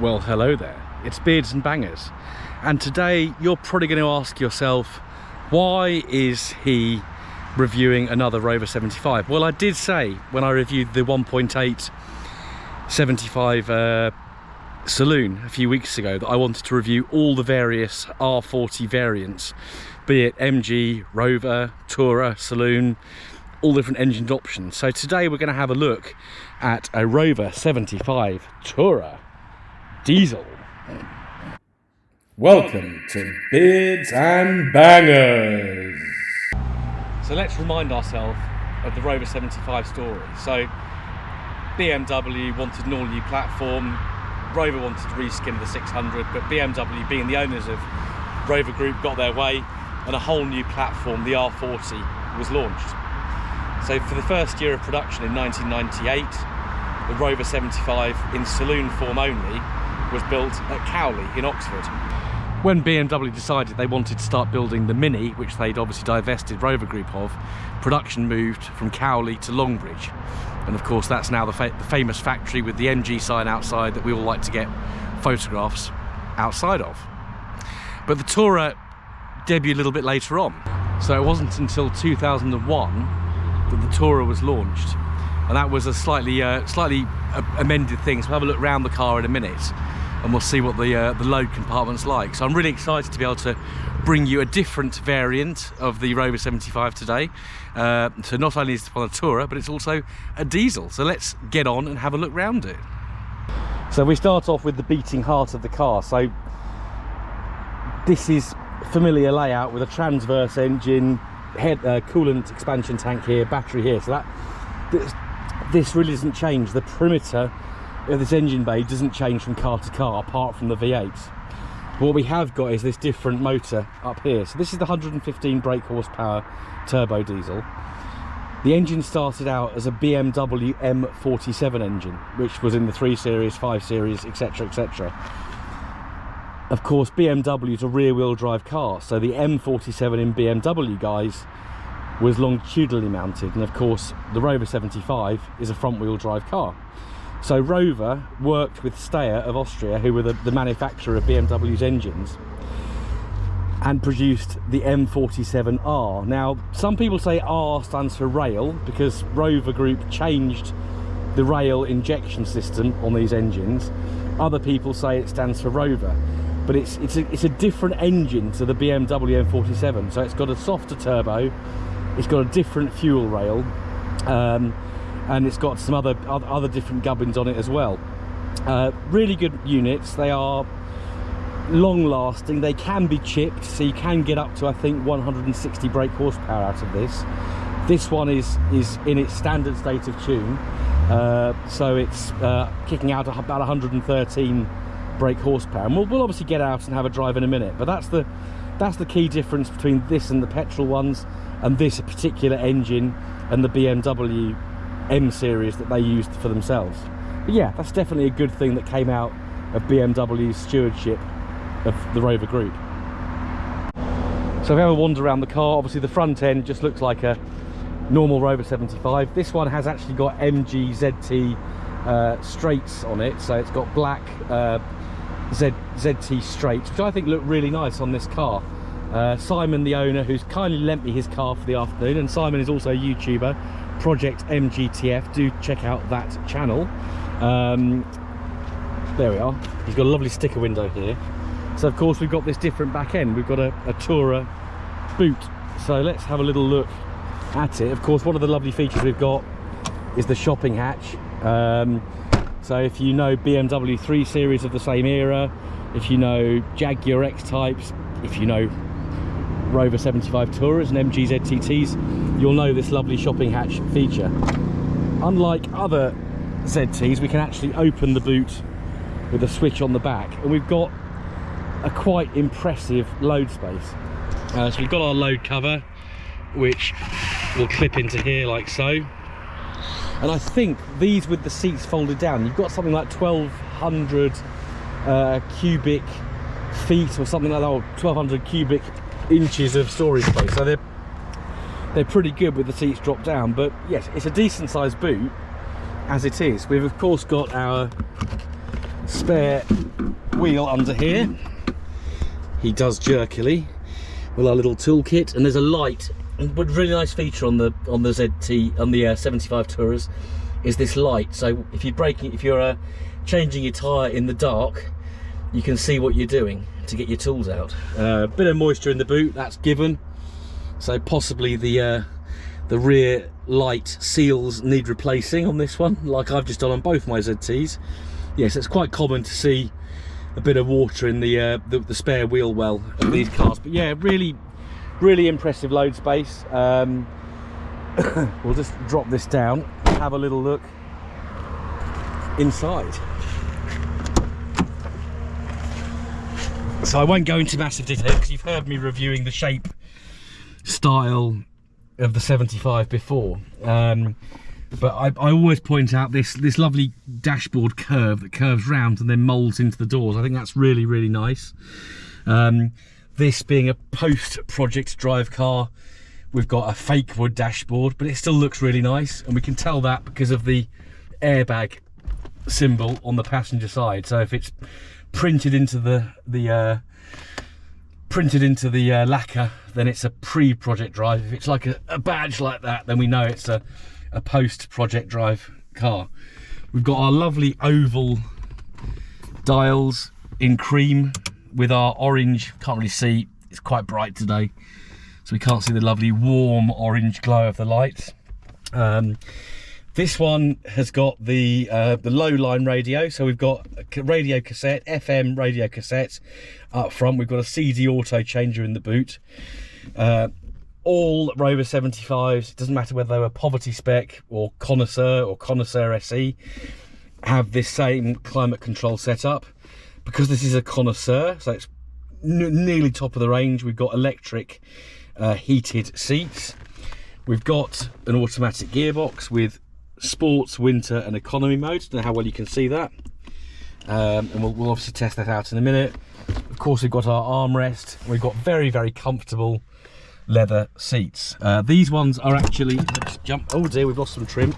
Well, hello there, it's Beards and Bangers, and today you're probably going to ask yourself, why is he reviewing another Rover 75? Well, I did say when I reviewed the 1.8 75 saloon a few weeks ago that I wanted to review all the various R40 variants, be it MG, Rover, Tourer, Saloon, all different engine options. So today we're going to have a look at a Rover 75 Tourer diesel. Welcome to Beards and Bangers. So let's remind ourselves of the Rover 75 story. So BMW wanted an all-new platform, Rover wanted to reskin the 600, but BMW, being the owners of Rover Group, got their way and a whole new platform, the R40, was launched. So for the first year of production in 1998, the Rover 75 in saloon form only was built at Cowley in Oxford. When BMW decided they wanted to start building the Mini, which they'd obviously divested Rover Group of, production moved from Cowley to Longbridge. And of course that's now the famous factory with the MG sign outside that we all like to get photographs outside of. But the Tourer debuted a little bit later on. So it wasn't until 2001 that the Tourer was launched. And that was a slightly amended thing. So we'll have a look around the car in a minute and we'll see what the load compartment's like. So I'm really excited to be able to bring you a different variant of the Rover 75 today. So not only is it on a Tourer, but it's also a diesel. So let's get on and have a look round it. So we start off with the beating heart of the car. So this is familiar layout with a transverse engine, coolant expansion tank here, battery here. So this really doesn't change. The perimeter of this engine bay doesn't change from car to car apart from the V8. But what we have got is this different motor up here. So this is the 115 brake horsepower turbo diesel. The engine started out as a BMW M47 engine, which was in the 3 Series, 5 Series, etc, etc. Of course, BMW is a rear-wheel drive car, so the M47 in BMW, guys, was longitudinally mounted, and of course the Rover 75 is a front-wheel drive car. So Rover worked with Steyr of Austria, who were the manufacturer of BMW's engines, and produced the M47R. Now, some people say R stands for rail because Rover Group changed the rail injection system on these engines. Other people say it stands for Rover, but it's a different engine to the BMW M47. So it's got a softer turbo, it's got a different fuel rail, and it's got some other different gubbins on it as well. Really good units. They are long lasting. They can be chipped, so you can get up to, I think, 160 brake horsepower out of this. This one is in its standard state of tune, so it's kicking out about 113 brake horsepower, and we'll obviously get out and have a drive in a minute. But that's the key difference between this and the petrol ones, and this particular engine and the BMW M series that they used for themselves. But yeah, that's definitely a good thing that came out of BMW's stewardship of the Rover Group. So if we have a wander around the car, obviously the front end just looks like a normal Rover 75. This one has actually got MG ZT straights on it, so it's got black ZT straights, which I think look really nice on this car. Simon, the owner, who's kindly lent me his car for the afternoon, and Simon is also a YouTuber, Project MGTF, do check out that channel. There we are. He's got a lovely sticker window here. So of course we've got this different back end. We've got a Tourer boot. So let's have a little look at it. Of course, one of the lovely features we've got is the shopping hatch. So if you know BMW 3 Series of the same era, if you know Jaguar X-Types, if you know Rover 75 Tourers and MG ZTTs, you'll know this lovely shopping hatch feature. Unlike other ZTs, we can actually open the boot with a switch on the back, and we've got a quite impressive load space. So we've got our load cover, which will clip into here like so. And I think these, with the seats folded down, you've got something like 1,200 cubic feet or something like that, or 1,200 cubic inches of storage space. So they're pretty good with the seats dropped down. But yes, it's a decent sized boot as it is. We've of course got our spare wheel under here. He does jerkily with our little toolkit, and there's a light. But really nice feature on the ZT, on the 75 Tourers, is this light. So if you're changing your tyre in the dark, you can see what you're doing to get your tools out. Bit of moisture in the boot, that's given. So possibly the rear light seals need replacing on this one, like I've just done on both my ZTs. Yes, it's quite common to see a bit of water in the spare wheel well of these cars. But yeah, really impressive load space. We'll just drop this down, have a little look inside. So I won't go into massive detail because you've heard me reviewing the shape, style of the 75 before. But I always point out this lovely dashboard curve that curves round and then moulds into the doors. I think that's really nice. This being a post-project drive car, we've got a fake wood dashboard, but it still looks really nice, and we can tell that because of the airbag symbol on the passenger side. So if it's printed into the lacquer, then it's a pre-project drive. If it's like a badge like that, then we know it's a post-project drive car. We've got our lovely oval dials in cream with our orange. Can't really see, it's quite bright today, so we can't see the lovely warm orange glow of the lights. This one has got the low line radio, so we've got a radio cassette, FM radio cassette up front. We've got a CD auto changer in the boot. All Rover 75s, it doesn't matter whether they were poverty spec or connoisseur SE, have this same climate control setup. Because this is a connoisseur, so it's nearly top of the range, we've got electric heated seats. We've got an automatic gearbox with sports, winter and economy mode. Don't know how well you can see that. And we'll obviously test that out in a minute. Of course, we've got our armrest. We've got very comfortable leather seats. These ones are actually, let's jump, oh dear, we've lost some trim.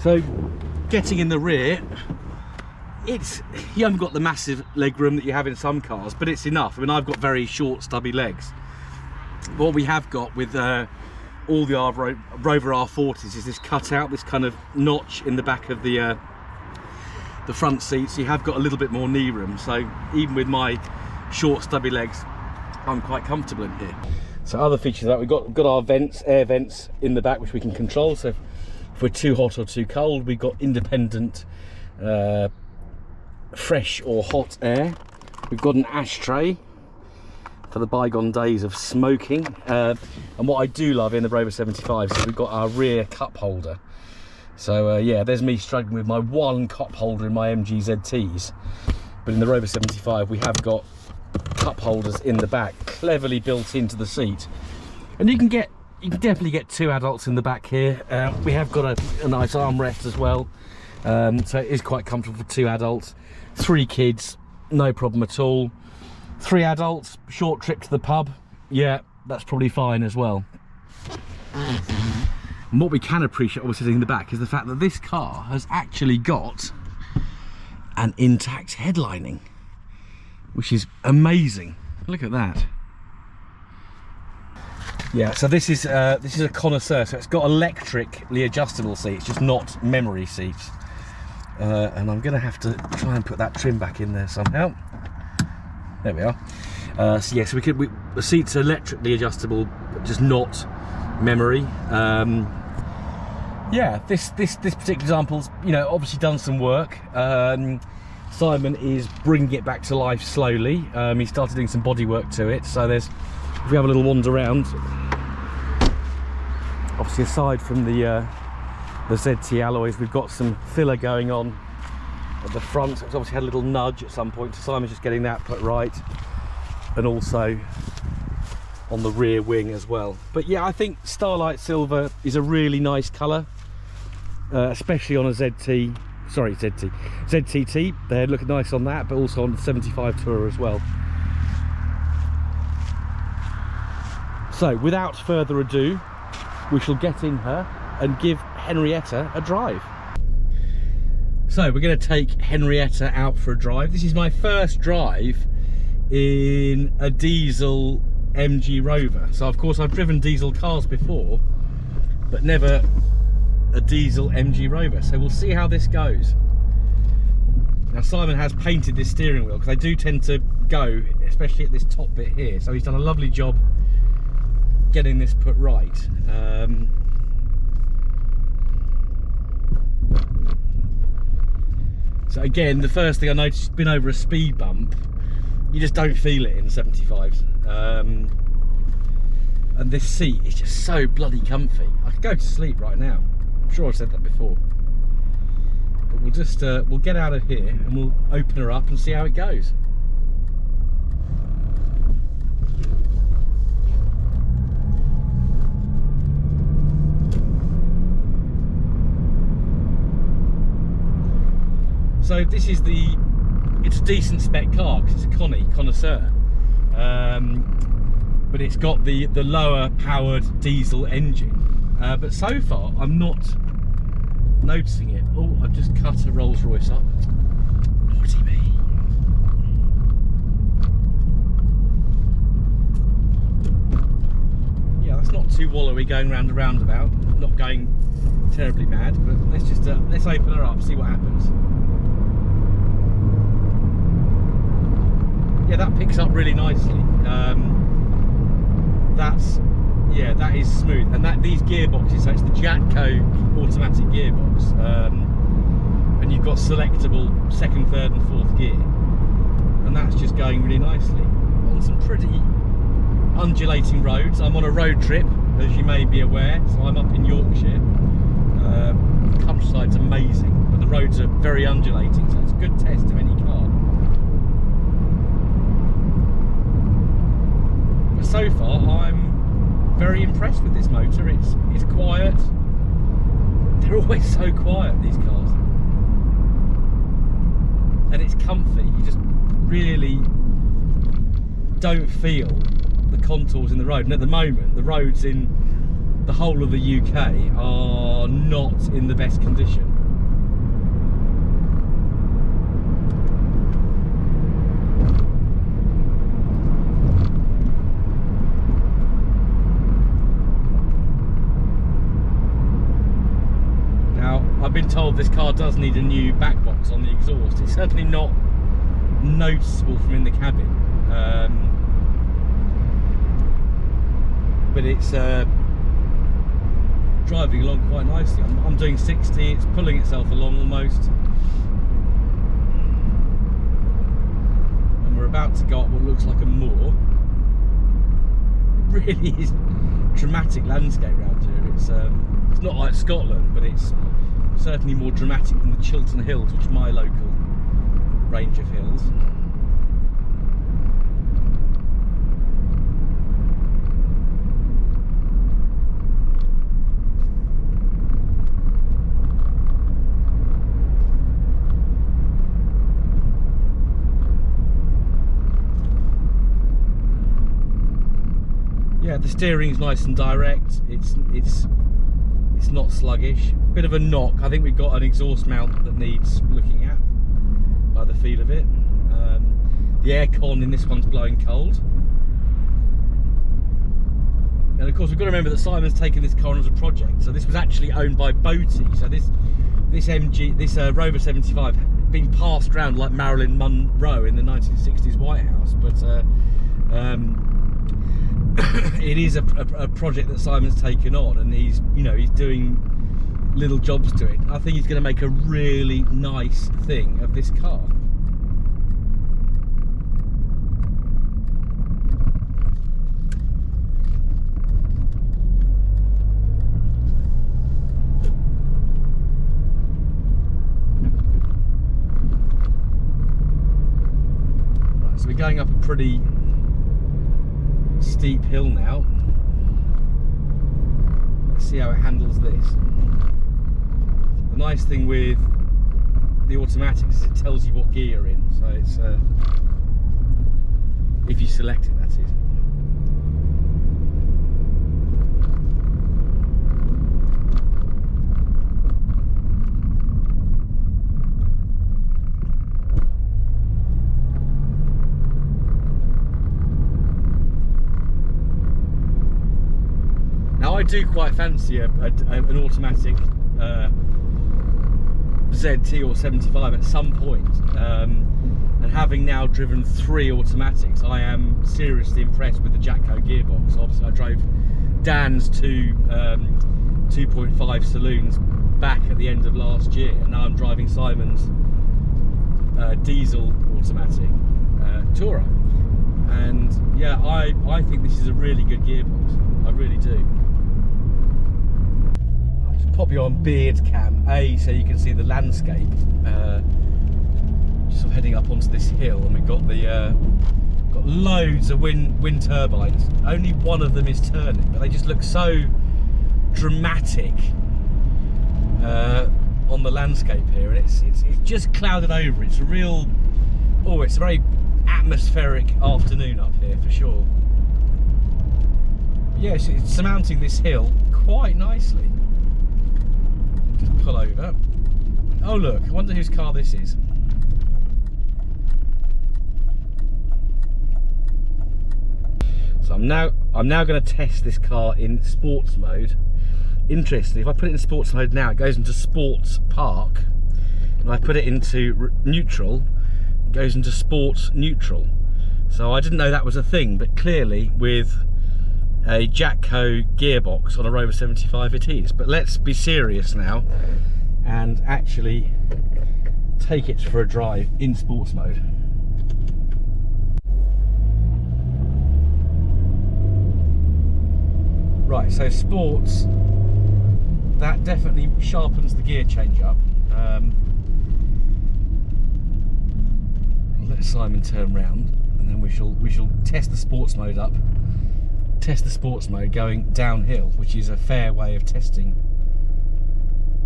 So getting in the rear, you haven't got the massive leg room that you have in some cars, but it's enough. I mean, I've got very short stubby legs. What we have got with all the Rover R40s is this cutout, this kind of notch in the back of the front seat, so you have got a little bit more knee room. So even with my short stubby legs, I'm quite comfortable in here. So other features of that, we've got our vents, air vents in the back, which we can control. So if we're too hot or too cold, we've got independent fresh or hot air. We've got an ashtray for the bygone days of smoking, and what I do love in the Rover 75 is we've got our rear cup holder. So yeah, there's me struggling with my one cup holder in my MG ZTs, but in the Rover 75 we have got cup holders in the back, cleverly built into the seat, and you can definitely get two adults in the back here. We have got a nice armrest as well, so it is quite comfortable for two adults. 3 kids, no problem at all. 3 adults, short trip to the pub, yeah, that's probably fine as well. And what we can appreciate while we're sitting in the back is the fact that this car has actually got an intact headlining, which is amazing. Look at that. Yeah, so this is a connoisseur, so it's got electrically adjustable seats, just not memory seats. And I'm gonna have to try and put that trim back in there somehow. There we are. So yeah, so the seats are electrically adjustable, but just not memory. Yeah, this particular example's, you know, obviously done some work. Simon is bringing it back to life slowly. He started doing some body work to it. So if we have a little wander around, obviously aside from the ZT alloys, we've got some filler going on at the front. It's obviously had a little nudge at some point, so Simon's just getting that put right, and also on the rear wing as well. But yeah, I think Starlight Silver is a really nice colour, especially on a ZTT. They're looking nice on that, but also on the 75 Tourer as well. So without further ado, we shall get in her and give Henrietta a drive. So we're going to take Henrietta out for a drive. This is my first drive in a diesel MG Rover. So of course I've driven diesel cars before, but never a diesel MG Rover. So we'll see how this goes. Now Simon has painted this steering wheel because they do tend to go, especially at this top bit here. So he's done a lovely job getting this put right. So again, the first thing I noticed has been over a speed bump. You just don't feel it in 75s. And this seat is just so bloody comfy. I could go to sleep right now. I'm sure I've said that before. But we'll just we'll get out of here and we'll open her up and see how it goes. So this is it's a decent spec car because it's a connoisseur, but it's got the lower powered diesel engine. But so far I'm not noticing it. Oh, I've just cut a Rolls Royce up. Naughty me. Yeah, that's not too wallowy going round a roundabout. Not going terribly mad, but let's open her up, see what happens. Yeah, that picks up really nicely. That is smooth, and these gearboxes. So it's the Jatco automatic gearbox, and you've got selectable second, third, and fourth gear, and that's just going really nicely on some pretty undulating roads. I'm on a road trip, as you may be aware, so I'm up in Yorkshire. The countryside's amazing, but the roads are very undulating, so it's a good test of any car. So far I'm very impressed with this motor. It's quiet. They're always so quiet, these cars, and it's comfy. You just really don't feel the contours in the road, and at the moment the roads in the whole of the UK are not in the best condition. I've been told this car does need a new back box on the exhaust. It's certainly not noticeable from in the cabin, but it's driving along quite nicely. I'm doing 60, it's pulling itself along almost, and we're about to go up what looks like a moor. It really is dramatic landscape around here. It's not like Scotland, but it's certainly more dramatic than the Chiltern Hills, which is my local range of hills. Yeah, the steering's nice and direct. It's not sluggish. Bit of a knock. I think we've got an exhaust mount that needs looking at by the feel of it. The aircon in this one's blowing cold. And of course we've got to remember that Simon's taken this car on as a project. So this was actually owned by Boaty. So this Rover 75 had been passed around like Marilyn Monroe in the 1960s White House. But it is a project that Simon's taken on, and he's doing little jobs to it. I think he's going to make a really nice thing of this car. Right, so we're going up a pretty steep hill now. Let's see how it handles this. The nice thing with the automatics is it tells you what gear you're in, so it's if you select it, that is. I do quite fancy an automatic ZT or 75 at some point. And having now driven 3 automatics, I am seriously impressed with the Jatco gearbox. Obviously I drove Dan's 2.5 saloons back at the end of last year, and now I'm driving Simon's diesel automatic Tourer, and yeah, I think this is a really good gearbox. I really do. I'll just pop you on beard cam so you can see the landscape. Just sort of heading up onto this hill, and we've got the got loads of wind turbines. Only one of them is turning, but they just look so dramatic on the landscape here, and it's just clouded over. It's a real, it's a very atmospheric afternoon up here for sure. Yes, it's surmounting this hill quite nicely. Just pull over. Oh look, I wonder whose car this is. So I'm now going to test this car in sports mode. Interestingly, if I put it in sports mode now, it goes into sports park, and I put it into neutral, it goes into sports neutral. So I didn't know that was a thing, but clearly with a Jatco gearbox on a Rover 75 it is. But let's be serious now and actually take it for a drive in sports mode. Right, so sports, that definitely sharpens the gear change up. I'll let Simon turn round, and then we shall test the sports mode up. Test the sports mode going downhill, which is a fair way of testing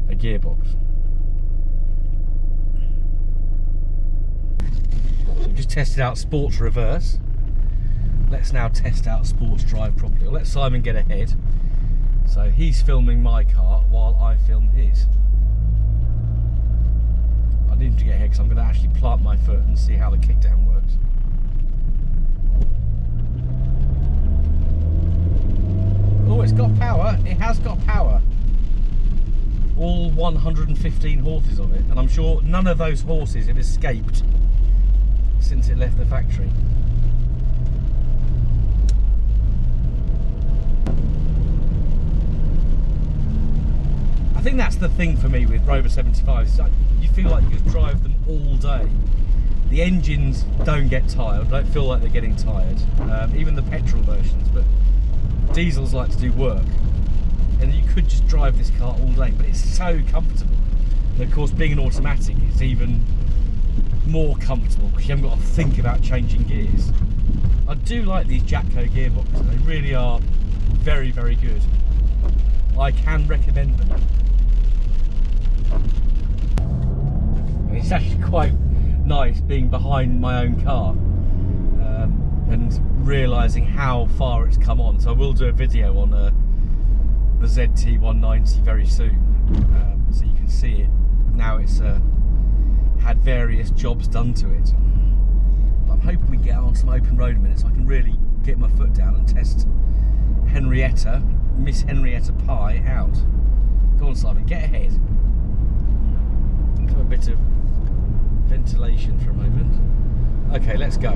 a gearbox. So we've just tested out sports reverse. Let's now test out sports drive properly. I'll let Simon get ahead. So he's filming my car while I film his. I need him to get ahead because I'm going to actually plant my foot and see how the kickdown works. Oh, it's got power. It has got power. All 115 horses of it. And I'm sure none of those horses have escaped since it left the factory. I think that's the thing for me with Rover 75s. Like, you feel like you just drive them all day. The engines don't get tired, don't feel like they're getting tired. Even the petrol versions, but diesels like to do work. And you could just drive this car all day, but it's so comfortable. And of course, being an automatic, it's even more comfortable because you haven't got to think about changing gears. I do like these Jatco gearboxes. They really are very, very good. I can recommend them. It's actually quite nice being behind my own car and realising how far it's come on. So I will do a video on the ZT190 very soon, so you can see it. Now it's had various jobs done to it. But I'm hoping we get on some open road in a minute so I can really get my foot down and test Miss Henrietta Pie out. Go on, Simon, get ahead. Have a bit of ventilation for a moment. Okay, let's go.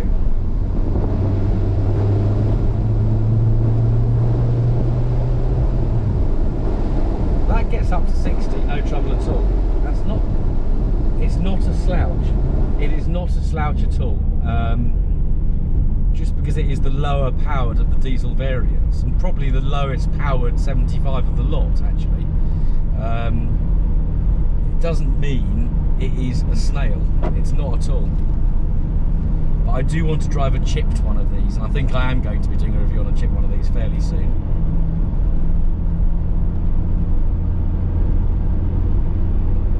That gets up to 60, no trouble at all. It's not a slouch. It is not a slouch at all. Just because it is the lower powered of the diesel variants, and probably the lowest powered 75 of the lot actually. It doesn't mean it is a snail. It's not at all. But I do want to drive a chipped one of these, and I think I am going to be doing a review on a chipped one of these fairly soon.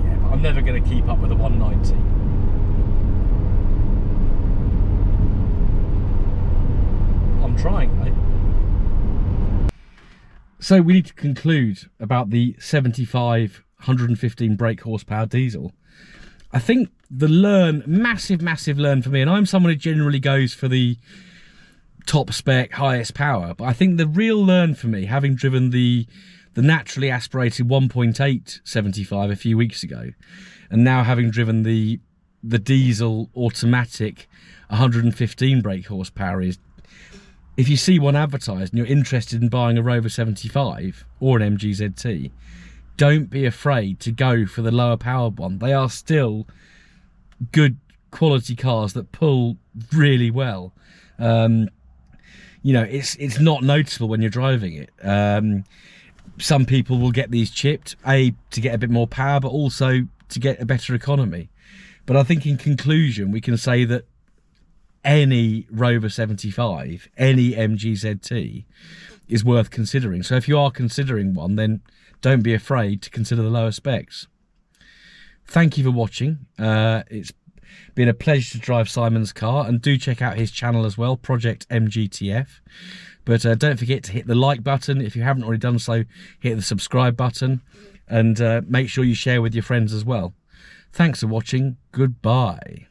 Yeah, but I'm never going to keep up with a 190. I'm trying though. So we need to conclude about the 75 115 brake horsepower diesel. I think the massive learn for me, and I'm someone who generally goes for the top spec, highest power. But I think the real learn for me, having driven the naturally aspirated 1.8 75 a few weeks ago, and now having driven the diesel automatic 115 brake horsepower, is if you see one advertised and you're interested in buying a Rover 75 or an MG ZT, don't be afraid to go for the lower powered one. They are still good quality cars that pull really well. You know, it's not noticeable when you're driving it. Some people will get these chipped, to get a bit more power, but also to get a better economy. But I think in conclusion, we can say that any Rover 75, any MG ZT is worth considering. So if you are considering one, then don't be afraid to consider the lower specs. Thank you for watching. It's been a pleasure to drive Simon's car, and do check out his channel as well, Project MGTF. But don't forget to hit the like button. If you haven't already done so, hit the subscribe button, and make sure you share with your friends as well. Thanks for watching. Goodbye.